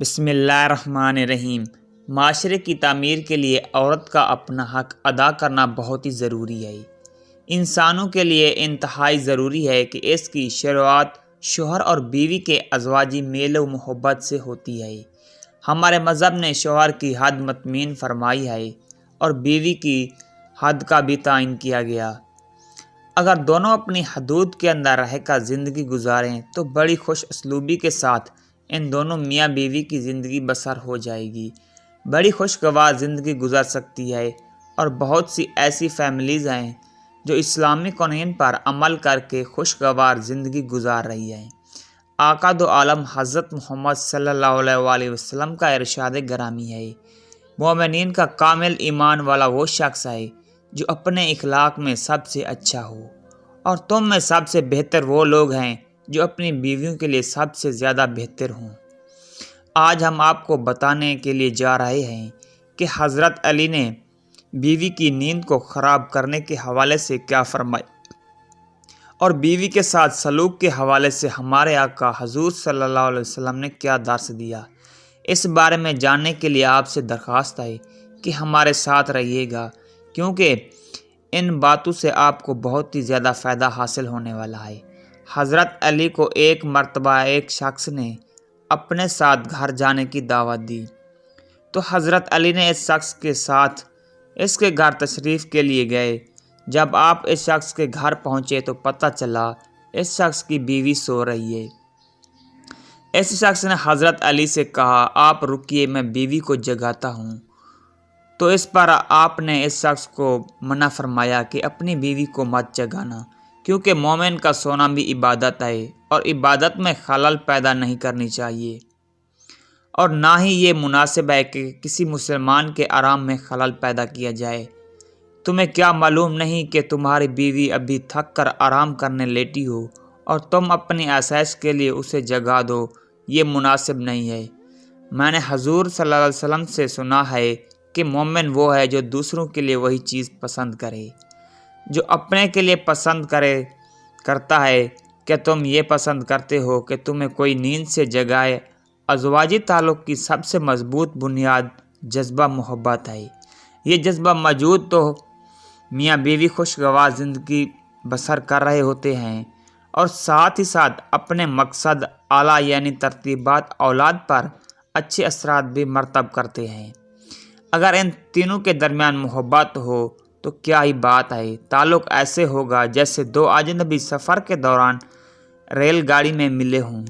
بسم اللہ الرحمن الرحیم۔ معاشرے کی تعمیر کے لیے عورت کا اپنا حق ادا کرنا بہت ہی ضروری ہے۔ انسانوں کے لیے انتہائی ضروری ہے کہ اس کی شروعات شوہر اور بیوی کے ازواجی میل و محبت سے ہوتی ہے۔ ہمارے مذہب نے شوہر کی حد متعین فرمائی ہے اور بیوی کی حد کا بھی تعین کیا گیا۔ اگر دونوں اپنی حدود کے اندر رہ کر زندگی گزاریں تو بڑی خوش اسلوبی کے ساتھ ان دونوں میاں بیوی کی زندگی بسر ہو جائے گی، بڑی خوشگوار زندگی گزر سکتی ہے۔ اور بہت سی ایسی فیملیز ہیں جو اسلامی قوانین پر عمل کر کے خوشگوار زندگی گزار رہی ہیں۔ آقا دو عالم حضرت محمد صلی اللہ علیہ وسلم کا ارشاد گرامی ہے، مومنین کا کامل ایمان والا وہ شخص ہے جو اپنے اخلاق میں سب سے اچھا ہو، اور تم میں سب سے بہتر وہ لوگ ہیں جو اپنی بیویوں کے لیے سب سے زیادہ بہتر ہوں۔ آج ہم آپ کو بتانے کے لیے جا رہے ہیں کہ حضرت علی نے بیوی کی نیند کو خراب کرنے کے حوالے سے کیا فرمایا، اور بیوی کے ساتھ سلوک کے حوالے سے ہمارے آقا حضور صلی اللہ علیہ وسلم نے کیا درس دیا۔ اس بارے میں جاننے کے لیے آپ سے درخواست ہے کہ ہمارے ساتھ رہیے گا، کیونکہ ان باتوں سے آپ کو بہت ہی زیادہ فائدہ حاصل ہونے والا ہے۔ حضرت علی کو ایک مرتبہ ایک شخص نے اپنے ساتھ گھر جانے کی دعوت دی، تو حضرت علی نے اس شخص کے ساتھ اس کے گھر تشریف کے لیے گئے۔ جب آپ اس شخص کے گھر پہنچے تو پتہ چلا اس شخص کی بیوی سو رہی ہے۔ اس شخص نے حضرت علی سے کہا، آپ رکیے، میں بیوی کو جگاتا ہوں۔ تو اس پر آپ نے اس شخص کو منع فرمایا کہ اپنی بیوی کو مت جگانا، کیونکہ مومن کا سونا بھی عبادت ہے اور عبادت میں خلل پیدا نہیں کرنی چاہیے، اور نہ ہی یہ مناسب ہے کہ کسی مسلمان کے آرام میں خلل پیدا کیا جائے۔ تمہیں کیا معلوم نہیں کہ تمہاری بیوی ابھی تھک کر آرام کرنے لیٹی ہو اور تم اپنی آسائش کے لیے اسے جگا دو؟ یہ مناسب نہیں ہے۔ میں نے حضور صلی اللہ علیہ وسلم سے سنا ہے کہ مومن وہ ہے جو دوسروں کے لیے وہی چیز پسند کرے جو اپنے کے لیے پسند کرتا ہے۔ کیا تم یہ پسند کرتے ہو کہ تمہیں کوئی نیند سے جگائے؟ ازواجی تعلق کی سب سے مضبوط بنیاد جذبہ محبت ہے۔ یہ جذبہ موجود تو میاں بیوی خوشگوار زندگی بسر کر رہے ہوتے ہیں، اور ساتھ ہی ساتھ اپنے مقصد اعلیٰ یعنی ترتیبات اولاد پر اچھے اثرات بھی مرتب کرتے ہیں۔ اگر ان تینوں کے درمیان محبت ہو تو کیا ہی بات ہے، تعلق ایسے ہوگا جیسے دو اجنبی سفر کے دوران ریل گاڑی میں ملے ہوں۔